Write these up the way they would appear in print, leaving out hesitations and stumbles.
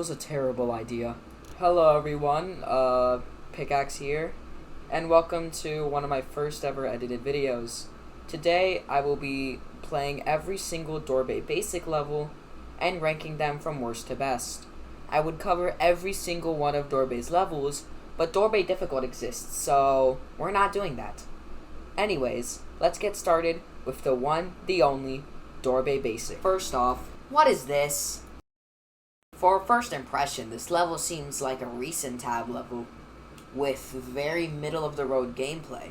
was a terrible idea. Hello everyone, Pickaxe here, and welcome to one of my first ever edited videos. Today I will be playing every single dorabaebasic level and ranking them from worst to best. I would cover every single one of dorabae's levels, but dorabae difficult exists, so we're not doing that. Anyways, let's get started with the one, the only, dorabaebasic. First off, what is this? For a first impression, this level seems like a recent tab level with very middle of the road gameplay.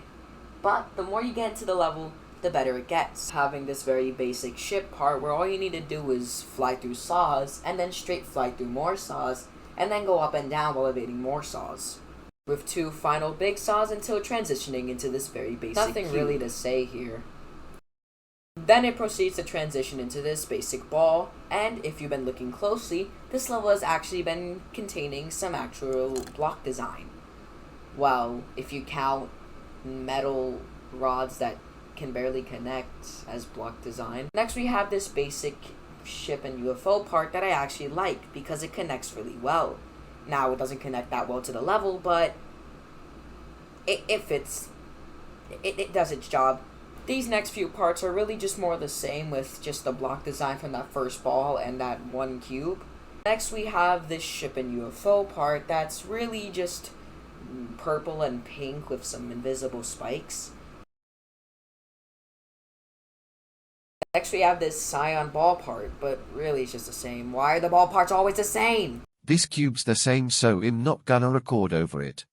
But the more you get into the level, the better it gets. Having this very basic ship part where all you need to do is fly through saws and then straight fly through more saws and then go up and down while evading more saws. With two final big saws until transitioning into this very basic Nothing cube. Really to say here. Then it proceeds to transition into this basic ball, and if you've been looking closely, this level has actually been containing some actual block design. Well, if you count metal rods that can barely connect as block design. Next we have this basic ship and UFO part that I actually like because it connects really well. Now it doesn't connect that well to the level, but it fits. It does its job. These next few parts are really just more the same with just the block design from that first ball and that one cube. Next we have this ship and UFO part that's really just purple and pink with some invisible spikes. Next we have this cyan ball part, but really it's just the same. Why are the ball parts always the same? This cube's the same, so I'm not gonna record over it.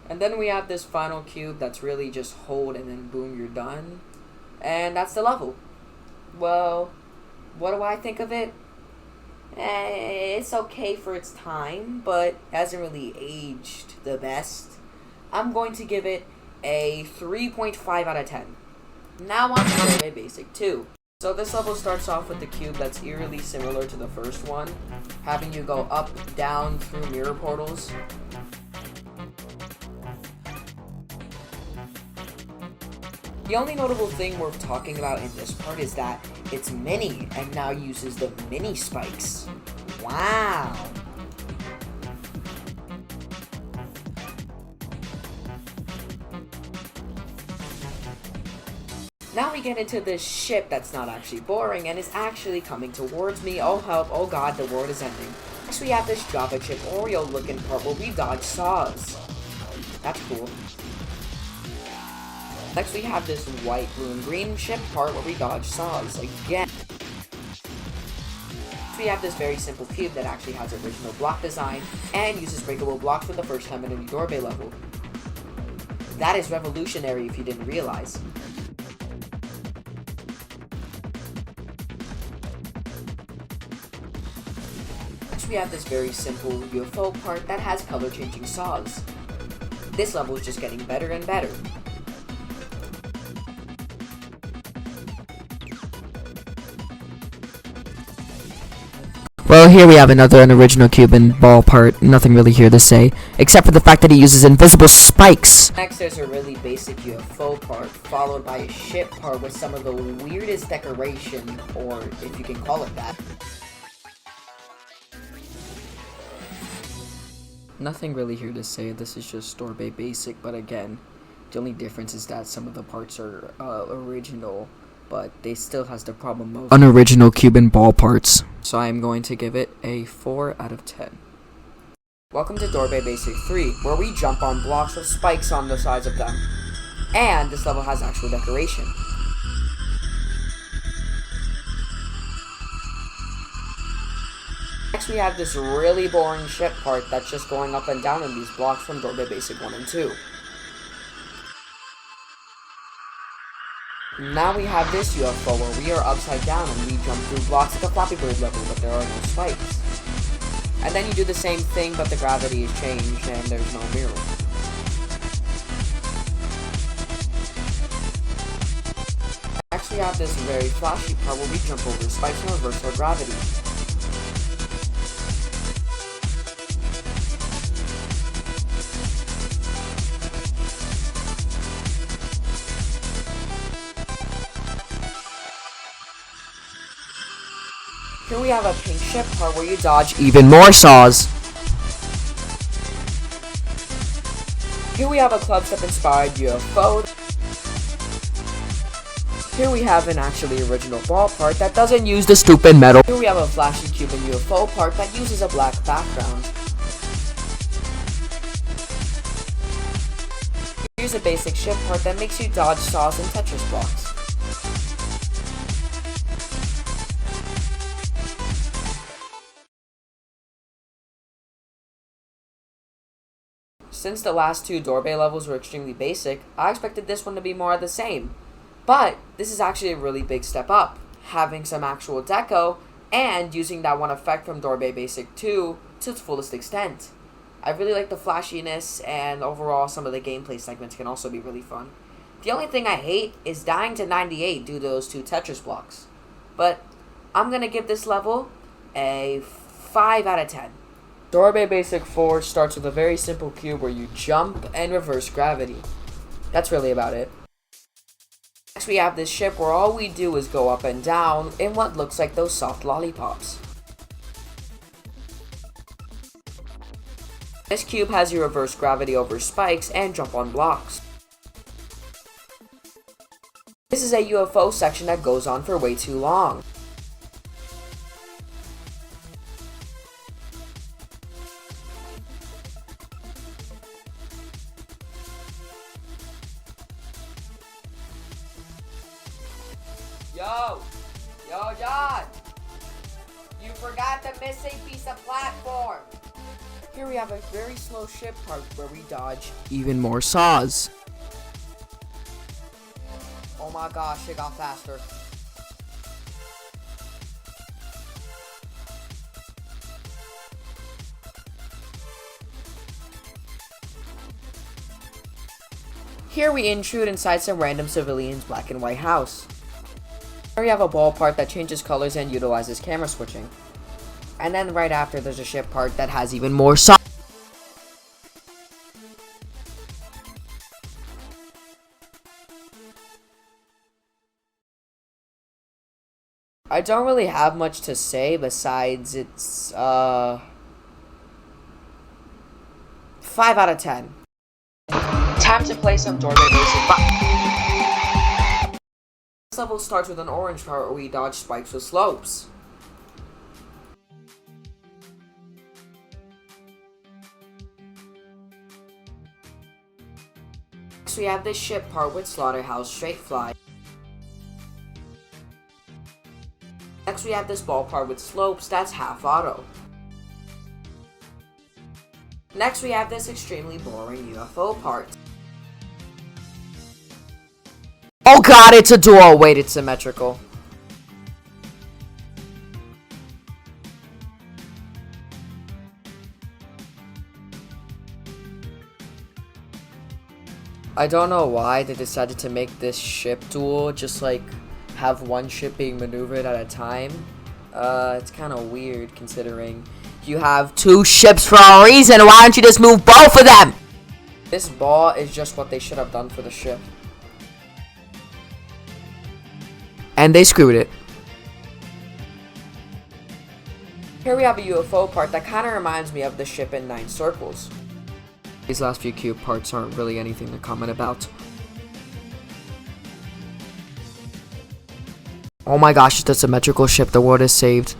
And then we have this final cube that's really just hold and then boom, you're done. And that's the level. Well, what do I think of it? It's okay for its time, but hasn't really aged the best. I'm going to give it a 3.5 out of 10. Now on to dorabaebasic 2. So this level starts off with the cube that's eerily similar to the first one, having you go up, down, through mirror portals. The only notable thing worth talking about in this part is that it's mini and now uses the mini spikes. Wow! Now we get into this ship that's not actually boring and is actually coming towards me. Oh help, oh god, the world is ending. Next we have this Java chip Oreo looking part where we dodge saws. That's cool. Next we have this white, blue, and green ship part where we dodge saws again. Next we have this very simple cube that actually has original block design and uses breakable blocks for the first time in a dorabae level. That is revolutionary if you didn't realize. Next we have this very simple UFO part that has color changing saws. This level is just getting better and better. Well, here we have another unoriginal cube and ball part. Nothing really here to say, except for the fact that he uses invisible spikes. Next, there's a really basic UFO part, followed by a ship part with some of the weirdest decoration, or if you can call it that. Nothing really here to say. This is just dorabaebasic, but again, the only difference is that some of the parts are original, but they still has the problem of unoriginal cube and ball parts. So I am going to give it a 4 out of 10. Welcome to dorabaebasic 3, where we jump on blocks with spikes on the sides of them. And this level has actual decoration. Next we have this really boring ship part that's just going up and down in these blocks from dorabaebasic 1 and 2. Now we have this UFO where we are upside down and we jump through blocks like a Flappy Bird level, but there are no spikes. And then you do the same thing, but the gravity is changed and there's no mirror. Next we have this very flashy part where we jump over spikes and reverse our gravity. Here we have a pink ship part where you dodge even more saws. Here we have a club step inspired UFO. Here we have an actually original ball part that doesn't use the stupid metal. Here we have a flashy Cuban UFO part that uses a black background. Here's a basic ship part that makes you dodge saws and Tetris blocks. Since the last two Dorbay levels were extremely basic, I expected this one to be more of the same. But this is actually a really big step up, having some actual deco and using that one effect from Dorbay Basic 2 to its fullest extent. I really like the flashiness, and overall some of the gameplay segments can also be really fun. The only thing I hate is dying to 98 due to those two Tetris blocks. But I'm going to give this level a 5 out of 10. Dorbay Basic 4 starts with a very simple cube where you jump and reverse gravity. That's really about it. Next we have this ship where all we do is go up and down in what looks like those soft lollipops. This cube has you reverse gravity over spikes and jump on blocks. This is a UFO section that goes on for way too long. Yo, John! You forgot the missing piece of platform! Here we have a very slow ship part where we dodge even more saws. Oh my gosh, it got faster. Here we intrude inside some random civilian's black and white house. Here we have a ball part that changes colors and utilizes camera switching. And then right after there's a ship part that has even more saws. I don't really have much to say besides it's 5 out of 10. Time to play some Dorbay Basic. This level starts with an orange part where we dodge spikes with slopes. Next we have this ship part with slaughterhouse straight fly. Next we have this ball part with slopes that's half auto. Next we have this extremely boring UFO part. Oh god, it's a duo! Wait, it's symmetrical. I don't know why they decided to make this ship duel just like have one ship being maneuvered at a time. It's kind of weird considering you have two ships for a reason. Why don't you just move both of them? This ball is just what they should have done for the ship. And they screwed it. Here we have a UFO part that kind of reminds me of the ship in 9 Circles. These last few cube parts aren't really anything to comment about. Oh my gosh, it's a symmetrical ship. The world is saved.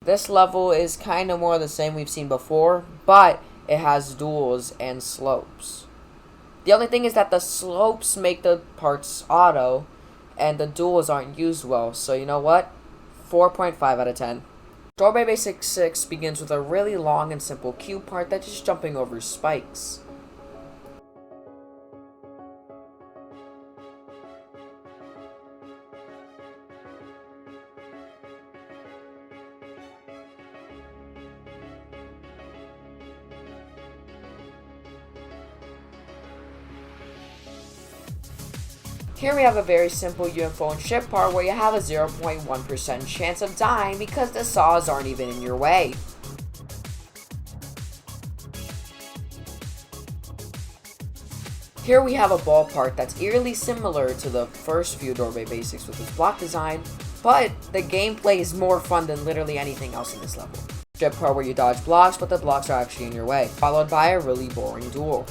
This level is kind of more the same we've seen before, but it has duels and slopes. The only thing is that the slopes make the parts auto, and the duels aren't used well, so you know what? 4.5 out of 10. Dorbay Basic 6 begins with a really long and simple cube part that's just jumping over spikes. Here we have a very simple UFO and ship part where you have a 0.1% chance of dying because the saws aren't even in your way. Here we have a ball part that's eerily similar to the first few Doorway Basics with its block design, but the gameplay is more fun than literally anything else in this level. Ship part where you dodge blocks, but the blocks are actually in your way, followed by a really boring duel.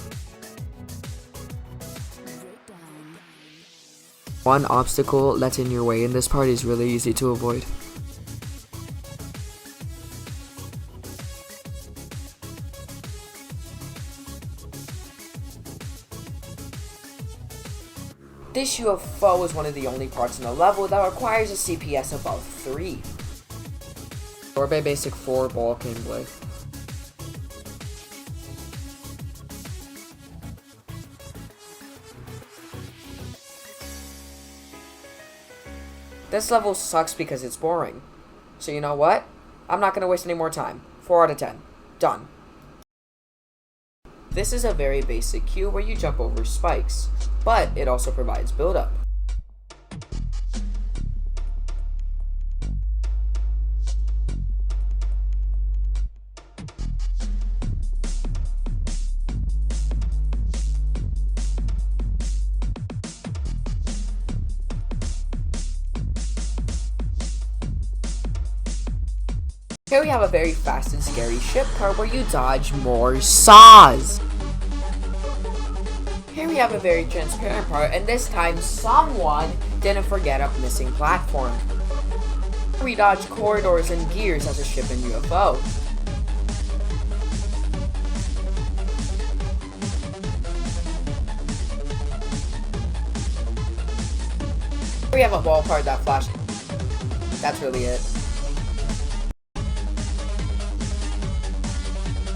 One obstacle that's in your way in this part is really easy to avoid. This UFO is one of the only parts in the level that requires a CPS above 3. Doorway Basic 4 ball gameplay. This level sucks because it's boring. So you know what? I'm not going to waste any more time. 4 out of 10. Done. This is a very basic queue where you jump over spikes, but it also provides build-up. Here we have a very fast and scary ship part where you dodge more saws. Here we have a very transparent part, and this time someone didn't forget a missing platform. Here we dodge corridors and gears as a ship and UFO. Here we have a ball part that flashes. That's really it.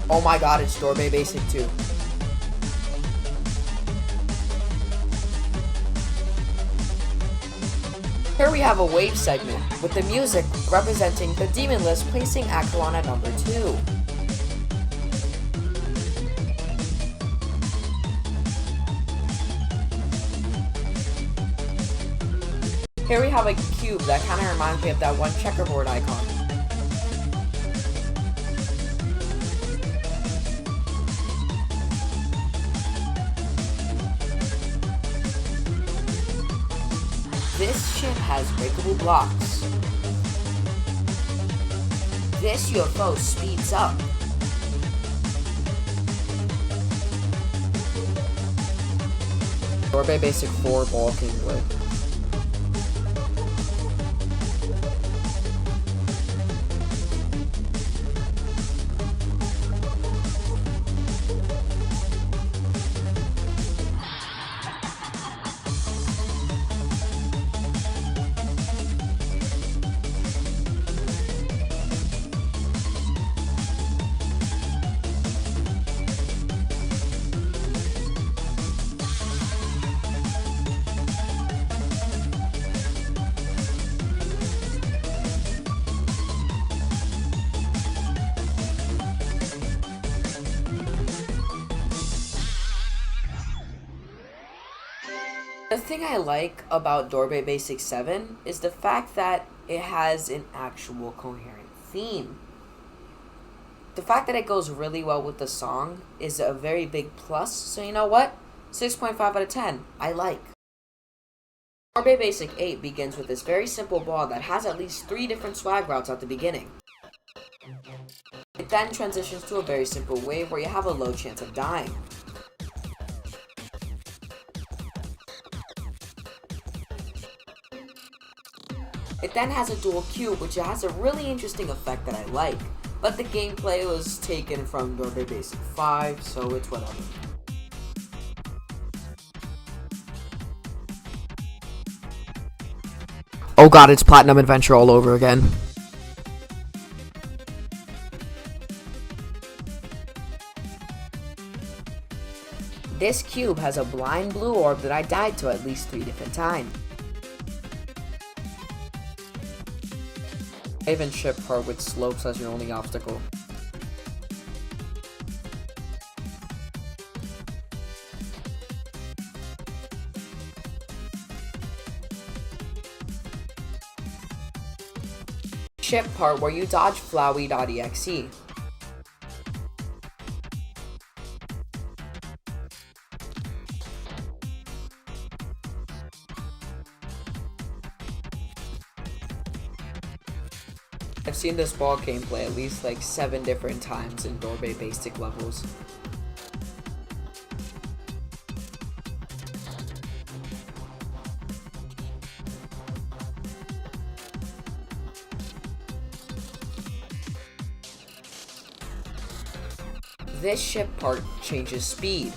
Oh my god, it's Doorway Basic 2. Here we have a wave segment, with the music representing the demon list placing Acheron at number 2. Here we have a cube that kind of reminds me of that one checkerboard icon. This ship has breakable blocks. This UFO speeds up. Doorway Basic 4 ball gameplay. The thing I like about Doorway Basic 7 is the fact that it has an actual coherent theme. The fact that it goes really well with the song is a very big plus, so you know what? 6.5 out of 10. I like. Doorway Basic 8 begins with this very simple ball that has at least 3 different swag routes at the beginning. It then transitions to a very simple wave where you have a low chance of dying. It then has a dual cube, which has a really interesting effect that I like, but the gameplay was taken from Doorway Basic 5, so it's whatever. Oh god, it's Platinum Adventure all over again. This cube has a blind blue orb that I died to at least 3 different times. Wave and ship part with slopes as your only obstacle. ship part where you dodge flowey.exe. I've seen this ball gameplay at least like 7 different times in dorabaebasic levels. This ship part changes speed.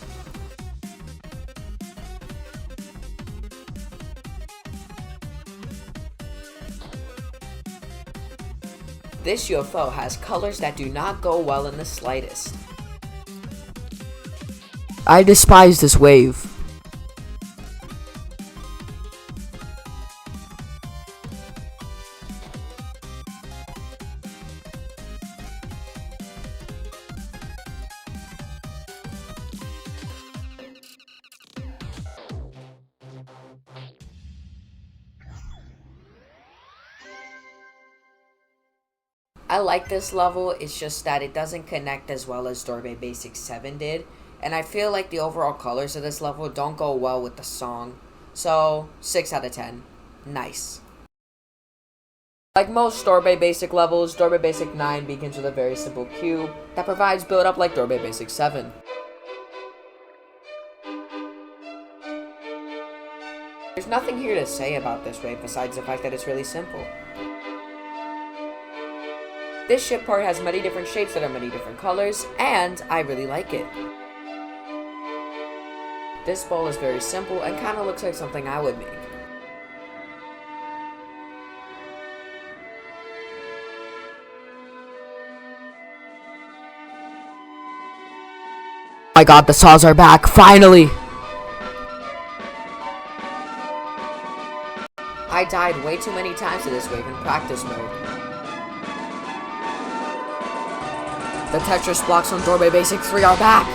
This UFO has colors that do not go well in the slightest. I despise this wave. I like this level, it's just that it doesn't connect as well as dorabaebasic 7 did, and I feel like the overall colors of this level don't go well with the song, so 6 out of 10. Nice. Like most dorabaebasic levels, dorabaebasic 9 begins with a very simple cube that provides build up like dorabaebasic 7. There's nothing here to say about this wave besides the fact that it's really simple. This ship part has many different shapes that are many different colors, and I really like it. This ball is very simple and kind of looks like something I would make. Oh my god, the saws are back, finally! I died way too many times to this wave in practice mode. The Tetris blocks on dorabaebasic 3 are back!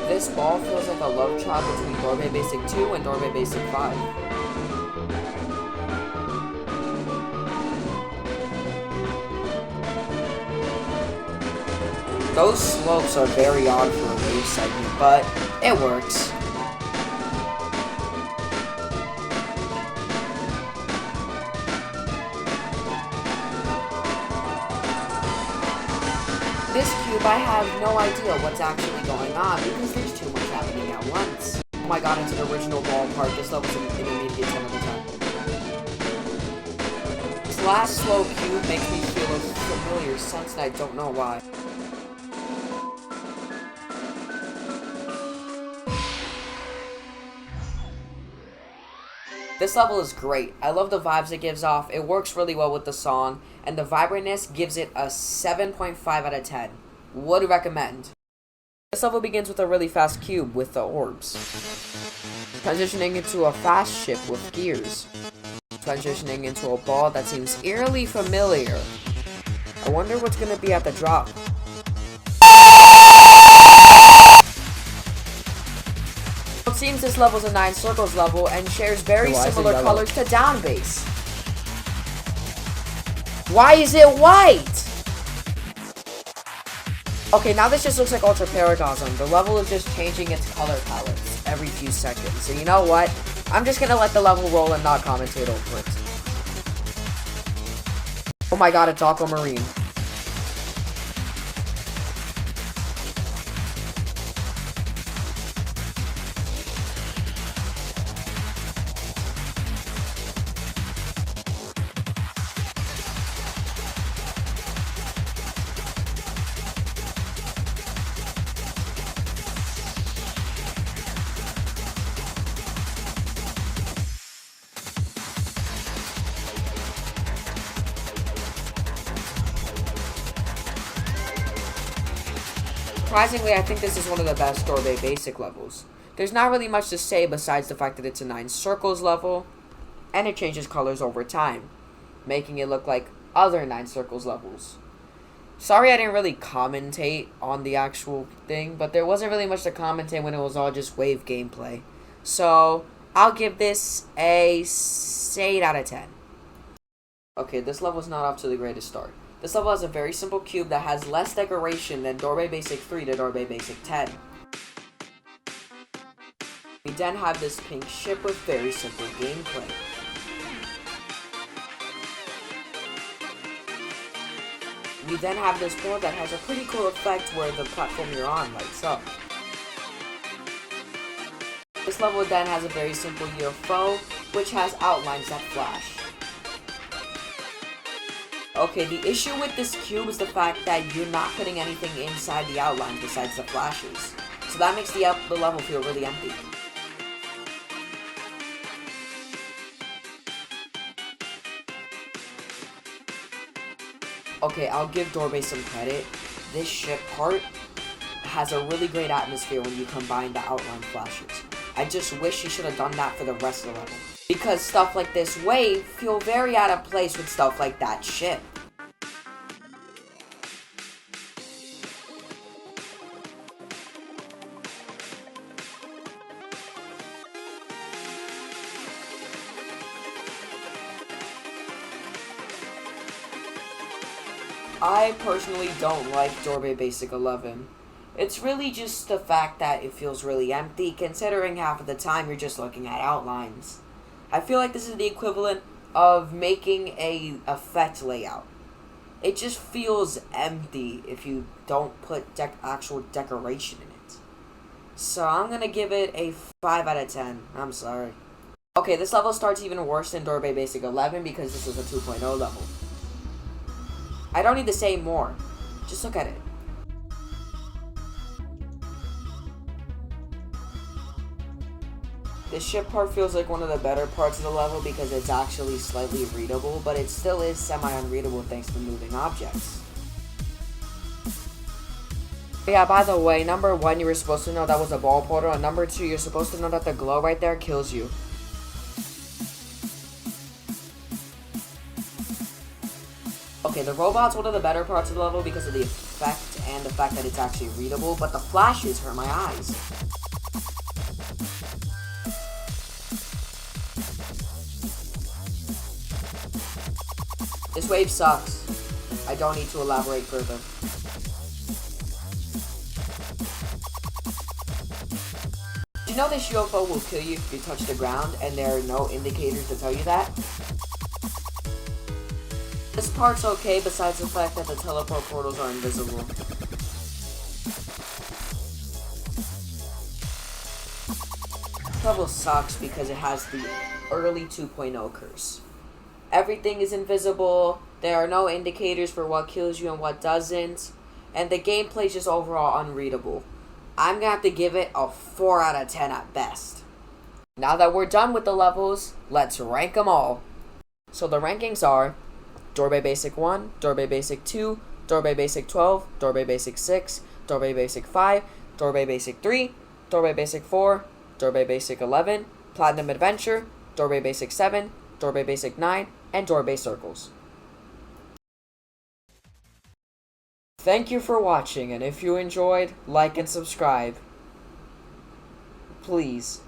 This ball feels like a love child between dorabaebasic 2 and dorabaebasic 5. Those slopes are very odd for a wave segment, but it works. This cube, I have no idea what's actually going on because there's too much happening at once. Oh my god, it's an original ball part. This level's an immediate 10 of the 10. This last slow cube makes me feel a familiar sense and I don't know why. This level is great. I love the vibes it gives off. It works really well with the song, and the vibrantness gives it a 7.5 out of 10. Would recommend. This level begins with a really fast cube with the orbs, transitioning into a fast ship with gears, transitioning into a ball that seems eerily familiar. I wonder what's gonna be at the drop. It seems this level's a 9 circles level and shares very similar colors to down bass. Why is it white? Okay, now this just looks like Ultra Paragasm. The level is just changing its color palettes every few seconds. So you know what? I'm just gonna let the level roll and not commentate over it. Oh my god, it's Aquamarine. Surprisingly, I think this is one of the best dorabaebasic levels. There's not really much to say besides the fact that it's a 9 circles level, and it changes colors over time, making it look like other 9 circles levels. Sorry I didn't really commentate on the actual thing, but there wasn't really much to commentate when it was all just wave gameplay. So, I'll give this a 8 out of 10. Okay, this level's not off to the greatest start. This level has a very simple cube that has less decoration than dorabaebasic 3 to dorabaebasic 10. We then have this pink ship with very simple gameplay. We then have this board that has a pretty cool effect where the platform you're on lights up. This level then has a very simple UFO, which has outlines that flash. Okay, the issue with this cube is the fact that you're not putting anything inside the outline besides the flashes. So that makes the level feel really empty. Okay, I'll give Dorbay some credit. This ship part has a really great atmosphere when you combine the outline flashes. I just wish he should have done that for the rest of the level. Because stuff like this wave feel very out of place with stuff like that ship. I personally don't like dorabaebasic 11. It's really just the fact that it feels really empty, considering half of the time you're just looking at outlines. I feel like this is the equivalent of making a effect layout. It just feels empty if you don't put actual decoration in it. So I'm gonna give it a 5 out of 10. I'm sorry. Okay, this level starts even worse than dorabaebasic 11 because this is a 2.0 level. I don't need to say more. Just look at it. The ship part feels like one of the better parts of the level because it's actually slightly readable, but it still is semi-unreadable thanks to moving objects. Yeah, by the way, number 1, you were supposed to know that was a ball portal, and number 2, you're supposed to know that the glow right there kills you. Okay, the robot's one of the better parts of the level because of the effect and the fact that it's actually readable, but the flashes hurt my eyes. This wave sucks. I don't need to elaborate further. Did you know this UFO will kill you if you touch the ground and there are no indicators to tell you that? This part's okay besides the fact that the teleport portals are invisible. This level sucks because it has the early 2.0 curse. Everything is invisible, there are no indicators for what kills you and what doesn't, and the gameplay is just overall unreadable. I'm gonna have to give it a 4 out of 10 at best. Now that we're done with the levels, let's rank them all. So the rankings are dorabaebasic 1, dorabaebasic 2, dorabaebasic 12, dorabaebasic 6, dorabaebasic 5, dorabaebasic 3, dorabaebasic 4, dorabaebasic 11, platinum adventure, dorabaebasic 7, dorabaebasic 9, and dorabae circles. Thank you for watching, and if you enjoyed, like and subscribe. Please.